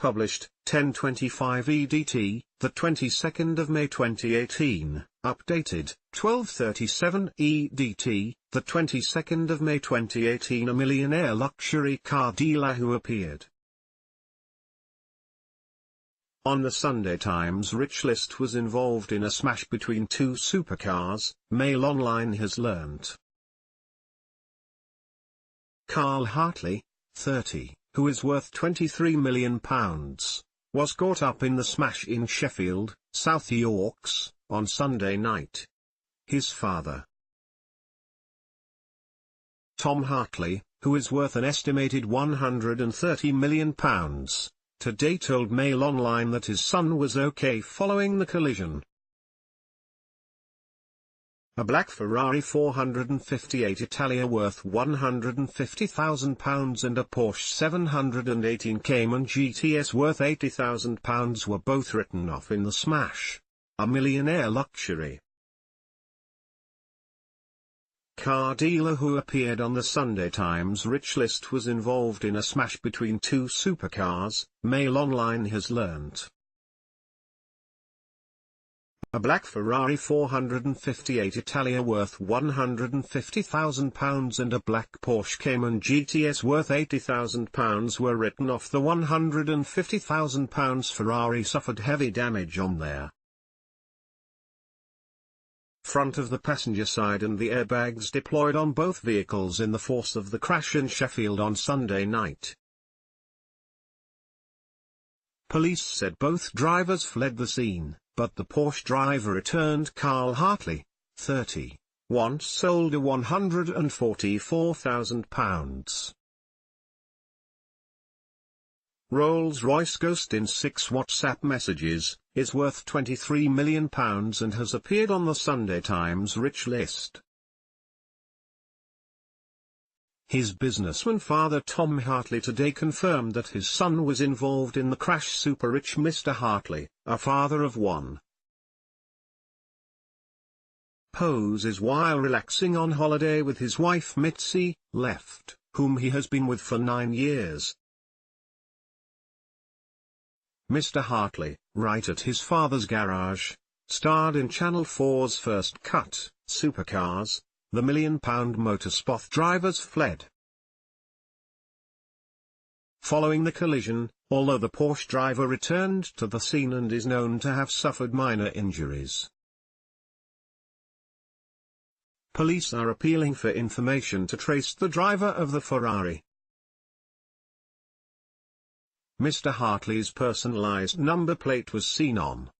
published, 1025 EDT, the 22nd of May 2018, updated, 1237 EDT, the 22nd of May 2018. A millionaire luxury car dealer who appeared on the Sunday Times rich list was involved in a smash between two supercars, MailOnlin has learnt. Carl Hartley, 30, who is worth £23 million, was caught up in the smash in Sheffield, South Yorks, on Sunday night. His father, Tom Hartley, who is worth an estimated £130 million, today told MailOnlin that his son was okay following the collision. A black Ferrari 458 Italia worth £150,000 and a Porsche 718 Cayman GTS worth £80,000 were both written off in the smash. A millionaire luxury car dealer who appeared on the Sunday Times rich list was involved in a smash between two supercars, MailOnlin has learnt. A black Ferrari 458 Italia worth £150,000 and a black Porsche Cayman GTS worth £80,000 were written off. The £150,000 Ferrari suffered heavy damage on their front of the passenger side and the airbags deployed on both vehicles in the force of the crash in Sheffield on Sunday night. Police said both drivers fled the scene, but the Porsche driver returned. Carl Hartley, 30, once sold a £144,000 Rolls-Royce Ghost in 6 WhatsApp messages, is worth £23 million and has appeared on the Sunday Times rich list. His businessman father Tom Hartley today confirmed that his son was involved in the crash. Super rich Mr. Hartley, a father of one, poses while relaxing on holiday with his wife Mitzi, left, whom he has been with for 9 years. Mr. Hartley, right at his father's garage, starred in Channel 4's First Cut, Supercars. The £1 million motorsport drivers fled following the collision, although the Porsche driver returned to the scene and is known to have suffered minor injuries. Police are appealing for information to trace the driver of the Ferrari. Mr. Hartley's personalized number plate was seen on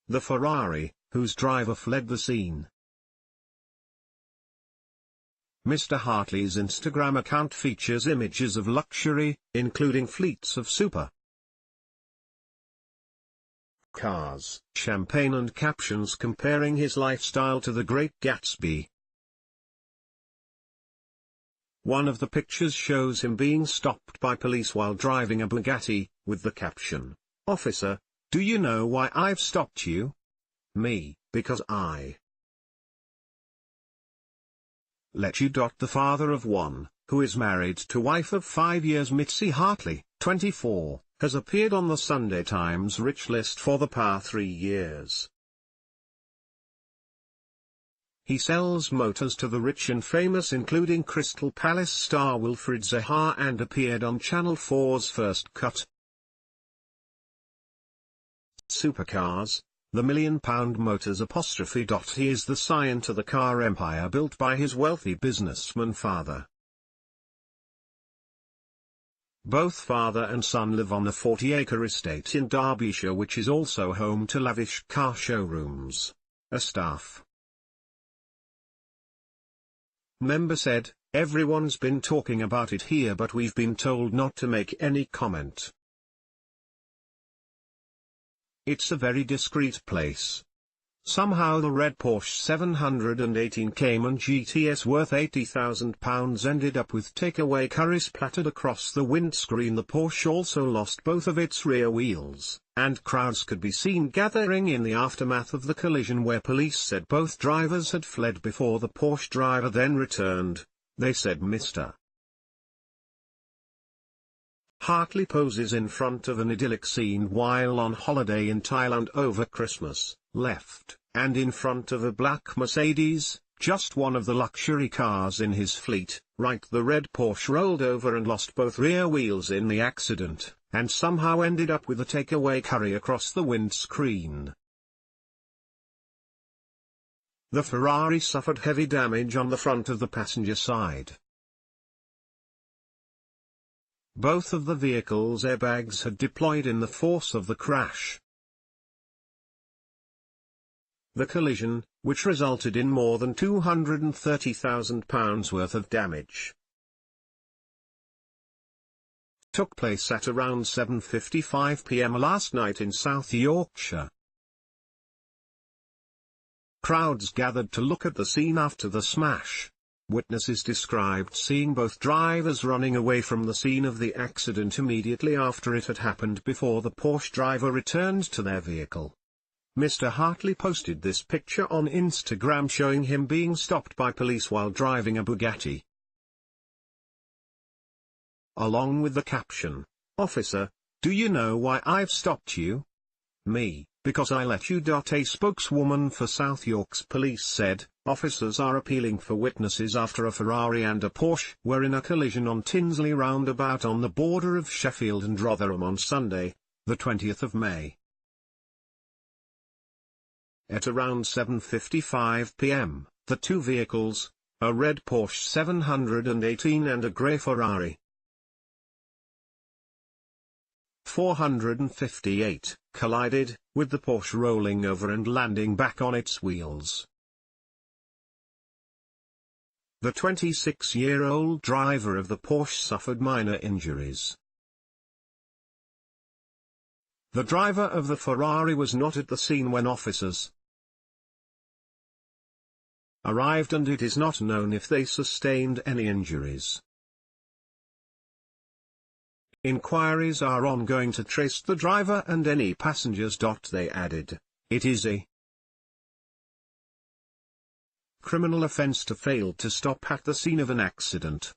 the Ferrari, whose driver fled the scene. Mr. Hartley's Instagram account features images of luxury, including fleets of super cars, champagne and captions comparing his lifestyle to the Great Gatsby. One of the pictures shows him being stopped by police while driving a Bugatti, with the caption, "Officer, do you know why I've stopped you? Me, because I let you." The father of one, who is married to wife of 5 years Mitzi Hartley, 24, has appeared on the Sunday Times rich list for the past 3 years. He sells motors to the rich and famous, including Crystal Palace star Wilfried Zaha, and appeared on Channel 4's First Cut. Supercars, the £1 million motors '. He is the scion to the car empire built by his wealthy businessman father. Both father and son live on a 40-acre estate in Derbyshire, which is also home to lavish car showrooms. A staff member said, "Everyone's been talking about it here, but we've been told not to make any comment. It's a very discreet place. Somehow the red Porsche 718 Cayman GTS worth £80,000 ended up with takeaway curries splattered across the windscreen. The Porsche also lost both of its rear wheels, and crowds could be seen gathering in the aftermath of the collision, where police said both drivers had fled before the Porsche driver then returned. They said Mr. Hartley poses in front of an idyllic scene while on holiday in Thailand over Christmas, left, and in front of a black Mercedes, just one of the luxury cars in his fleet, right. The red Porsche rolled over and lost both rear wheels in the accident, and somehow ended up with a takeaway curry across the windscreen. The Ferrari suffered heavy damage on the front of the passenger side. Both of the vehicle's airbags had deployed in the force of the crash. The collision, which resulted in more than £230,000 worth of damage, took place at around 7:55 p.m. last night in South Yorkshire. Crowds gathered to look at the scene after the smash. Witnesses described seeing both drivers running away from the scene of the accident immediately after it had happened before the Porsche driver returned to their vehicle. Mr. Hartley posted this picture on Instagram showing him being stopped by police while driving a Bugatti, along with the caption, "Officer, do you know why I've stopped you?" "Me, because I let you." A spokeswoman for South York's police said, officers are appealing for witnesses after a Ferrari and a Porsche were in a collision on Tinsley roundabout on the border of Sheffield and Rotherham on Sunday, the 20th of May. At around 7:55 p.m., the two vehicles, a red Porsche 718 and a grey Ferrari 458, collided, with the Porsche rolling over and landing back on its wheels. The 26-year-old driver of the Porsche suffered minor injuries. The driver of the Ferrari was not at the scene when officers arrived, and it is not known if they sustained any injuries. Inquiries are ongoing to trace the driver and any passengers. They added, "It is a criminal offense to fail to stop at the scene of an accident."